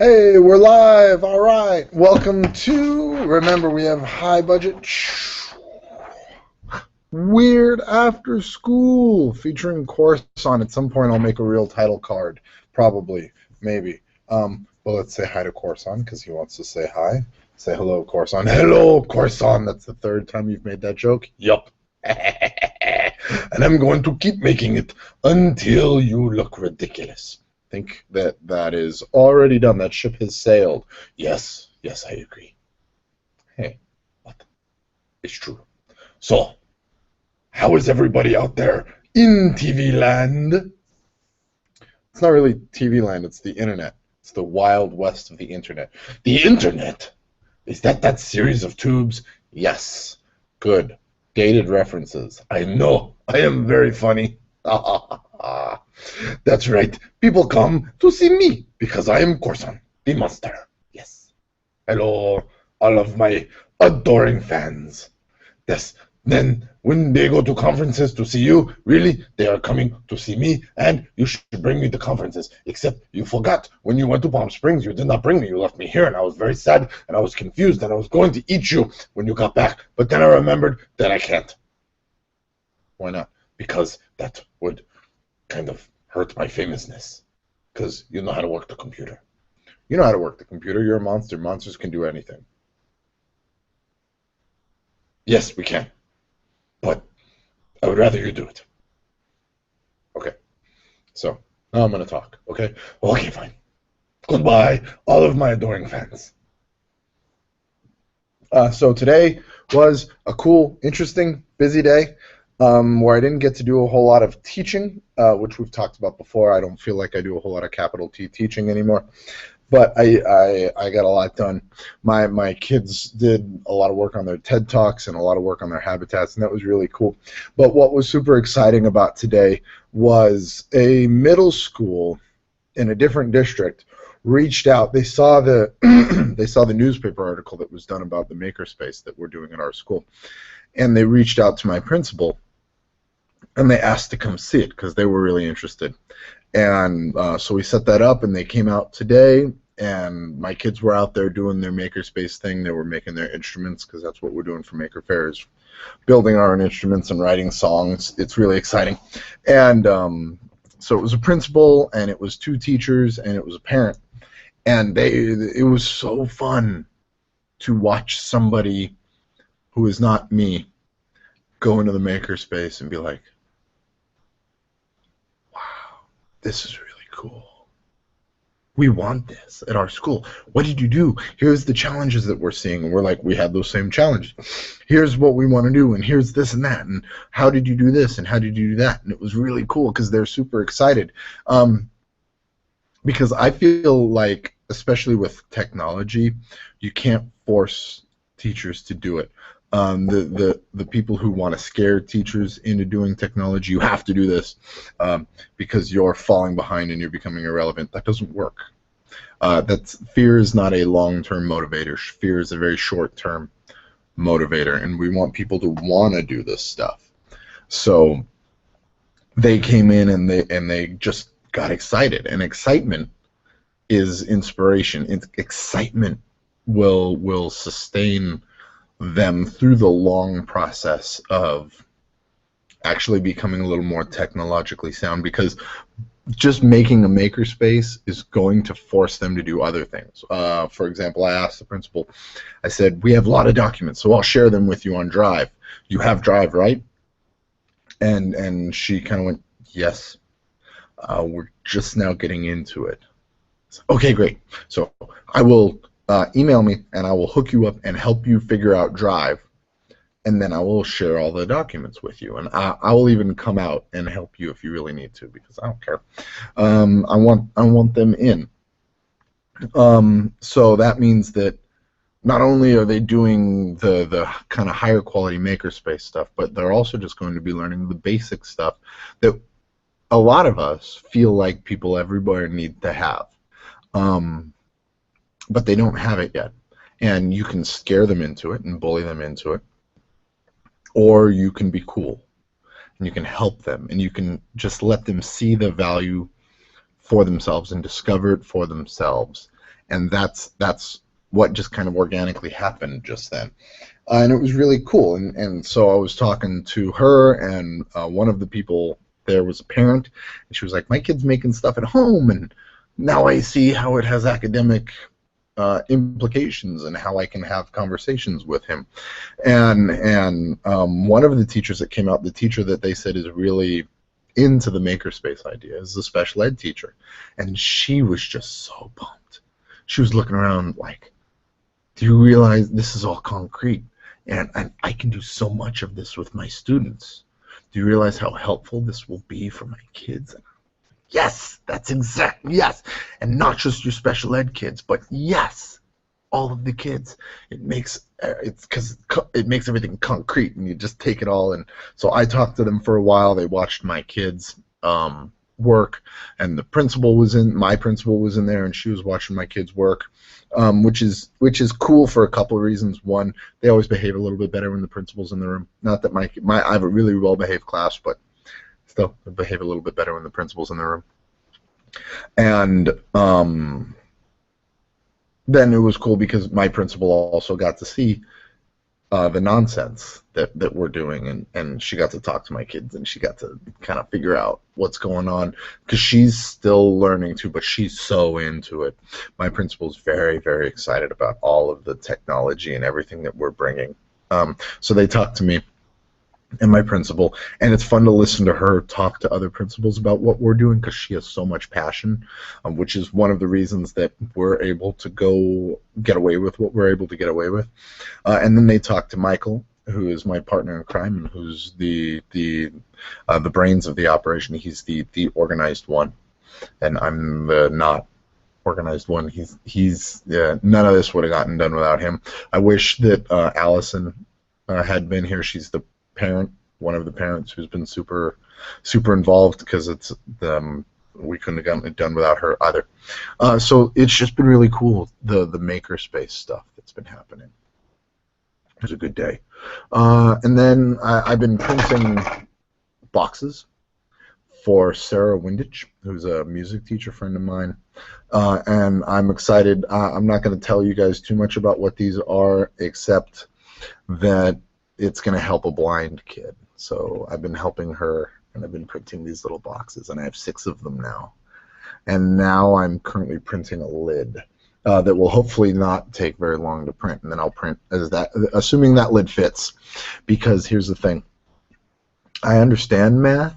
Hey, we're live. All right. Welcome to, remember, we have high budget Weird After School featuring Coruscant. At some point, I'll make a real title card. Probably. Maybe. Well, let's say hi to Coruscant because he wants to say hi. Say hello, Coruscant. Hello, Coruscant. That's the third time you've made that joke. Yup. And I'm going to keep making it until you look ridiculous. Think that is already done. That ship has sailed. Yes, yes, I agree. Hey, what? It's true. So, how is everybody out there in TV land? It's not really TV land, it's the internet. It's the wild west of the internet. The internet? Is that series of tubes? Yes. Good. Dated references. I know. I am very funny. That's right. People come to see me because I am Corson, the monster. Yes. Hello, all of my adoring fans. Yes. Then when they go to conferences to see you, really, they are coming to see me, and you should bring me to conferences. Except you forgot when you went to Palm Springs, you did not bring me. You left me here, and I was very sad, and I was confused, and I was going to eat you when you got back. But then I remembered that I can't. Why not? Because that would kind of hurt my famousness. Because you know how to work the computer. You know how to work the computer. You're a monster. Monsters can do anything. Yes, we can. But I would rather you do it. Okay. So, now I'm going to talk. Okay? Okay, fine. Goodbye, all of my adoring fans. So today was a cool, interesting, busy day. Where I didn't get to do a whole lot of teaching, which we've talked about before. I don't feel like I do a whole lot of capital T teaching anymore, but I got a lot done. My kids did a lot of work on their TEDtalks and a lot of work on their habitats, and that was really cool. But what was super exciting about today was a middle school in a different district reached out. They saw the they saw the newspaper article that was done about the MakerSpace that we're doing at our school, and they reached out to my principal. And they asked to come see it because they were really interested. And so we set that up, and they came out today, and my kids were out there doing their Makerspace thing. They were making their instruments because that's what we're doing for Maker Faire, is building our own instruments and writing songs. It's really exciting. And so it was a principal, and it was two teachers, and it was a parent. And it was so fun to watch somebody who is not me go into the Makerspace and be like, this is really cool. We want this at our school. What did you do? Here's the challenges that we're seeing. And we're like, we had those same challenges. Here's what we want to do, and here's this and that, and how did you do this, and how did you do that? And it was really cool because they're super excited. Because I feel like, especially with technology, you can't force teachers to do it. The people who want to scare teachers into doing technology, you have to do this because you're falling behind and you're becoming irrelevant. That doesn't work. Fear is not a long-term motivator. Fear is a very short-term motivator, and we want people to want to do this stuff. So they came in and they just got excited, and excitement is inspiration. Excitement will sustain them through the long process of actually becoming a little more technologically sound, because just making a makerspace is going to force them to do other things. For example, I asked the principal, I said, we have a lot of documents, so I'll share them with you on Drive. You have Drive, right? And she kind of went, yes. We're just now getting into it. Okay, great. So I will email me, and I will hook you up and help you figure out Drive, and then I will share all the documents with you, and I will even come out and help you if you really need to, because I don't care. I want them in. So that means that not only are they doing the kind of higher quality makerspace stuff, but they're also just going to be learning the basic stuff that a lot of us feel like people everywhere need to have. But they don't have it yet. And you can scare them into it and bully them into it. Or you can be cool. And you can help them. And you can just let them see the value for themselves and discover it for themselves. and that's what just kind of organically happened just then. And it was really cool. And so I was talking to her, and one of the people there was a parent, and she was like, my kid's making stuff at home, and now I see how it has academic implications and how I can have conversations with him. And one of the teachers that came out, the teacher that they said is really into the MakerSpace idea, is the special ed teacher. And she was just so pumped. She was looking around like, do you realize this is all concrete? And I can do so much of this with my students. Do you realize how helpful this will be for my kids? Yes, that's exactly, yes. And not just your special ed kids, but yes, all of the kids. It makes, it's because it makes everything concrete, and you just take it all. And so I talked to them for a while. They watched my kids work, and the principal was in, my principal was in there, and she was watching my kids work, which is cool for a couple of reasons. One, they always behave a little bit better when the principal's in the room. Not that I have a really well-behaved class, but still, they behave a little bit better when the principal's in the room. And then it was cool because my principal also got to see the nonsense that we're doing, and she got to talk to my kids, and she got to kind of figure out what's going on, because she's still learning too, but she's so into it. My principal's very, very excited about all of the technology and everything that we're bringing. So they talked to me and my principal, and it's fun to listen to her talk to other principals about what we're doing, because she has so much passion, which is one of the reasons that we're able to go get away with what we're able to get away with. And then they talked to Michael, who is my partner in crime, and who's the brains of the operation. He's the organized one, and I'm the not organized one. He's none of this would have gotten done without him. I wish that Allison had been here. She's the parent, one of the parents who's been super involved, because it's we couldn't have gotten it done without her either. So it's just been really cool, the MakerSpace stuff that's been happening. It was a good day. And then I've been printing boxes for Sarah Windich, who's a music teacher friend of mine, and I'm excited. I'm not going to tell you guys too much about what these are, except that it's going to help a blind kid. So I've been helping her, and I've been printing these little boxes, and I have 6 of them now. And now I'm currently printing a lid that will hopefully not take very long to print, and then I'll print as that, assuming that lid fits. Because here's the thing, I understand math,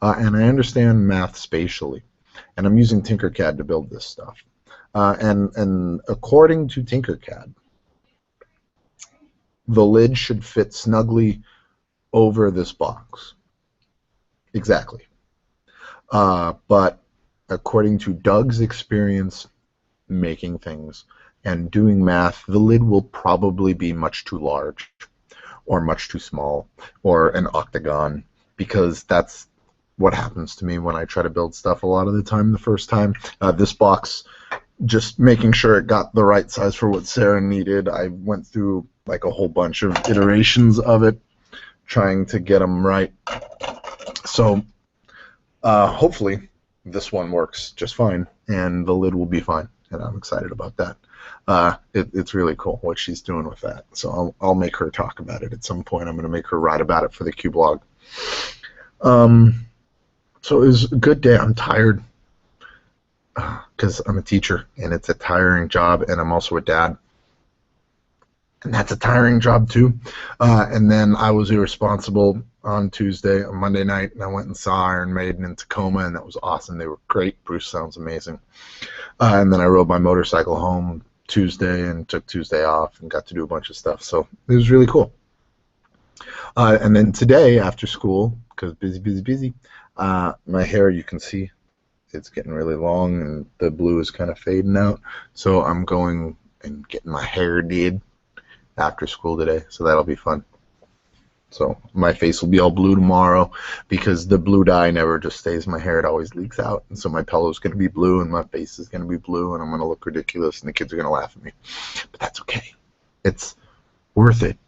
and I understand math spatially, and I'm using Tinkercad to build this stuff. And according to Tinkercad, the lid should fit snugly over this box. Exactly. But according to Doug's experience making things and doing math, the lid will probably be much too large or much too small or an octagon, because that's what happens to me when I try to build stuff a lot of the time the first time. This box, just making sure it got the right size for what Sarah needed, I went through like a whole bunch of iterations of it, trying to get them right. So hopefully this one works just fine, and the lid will be fine, and I'm excited about that. It's really cool what she's doing with that. So I'll make her talk about it at some point. I'm going to make her write about it for the Q blog. So it was a good day. I'm tired because I'm a teacher, and it's a tiring job, and I'm also a dad. And that's a tiring job too. And then I was irresponsible on Monday night, and I went and saw Iron Maiden in Tacoma, and that was awesome. They were great. Bruce sounds amazing. And then I rode my motorcycle home Tuesday and took Tuesday off and got to do a bunch of stuff. So it was really cool. And then today after school, because busy, my hair, you can see, it's getting really long, and the blue is kind of fading out. So I'm going and getting my hair did after school today, so that'll be fun. So my face will be all blue tomorrow, because the blue dye never just stays in my hair, it always leaks out, and so my pillow's going to be blue, and my face is going to be blue, and I'm going to look ridiculous, and the kids are going to laugh at me. But that's okay. It's worth it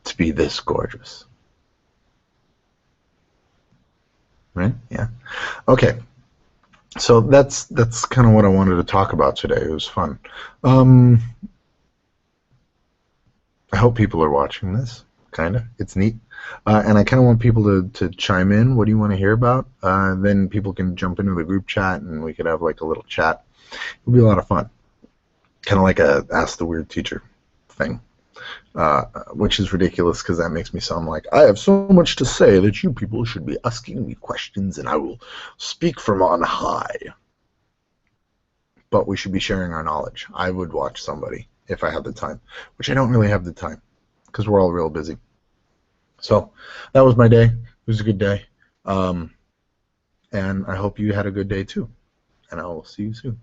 to be this gorgeous. Right? Yeah. Okay. So that's kind of what I wanted to talk about today. It was fun. Um, I hope people are watching this. Kind of, it's neat, and I kind of want people to chime in. What do you want to hear about? Then people can jump into the group chat, and we could have like a little chat. It'll be a lot of fun. Kind of like a ask the weird teacher thing, which is ridiculous because that makes me sound like I have so much to say that you people should be asking me questions, and I will speak from on high. But we should be sharing our knowledge. I would watch somebody if I had the time, which I don't really have the time because we're all real busy. So that was my day. It was a good day. And I hope you had a good day too. And I will see you soon.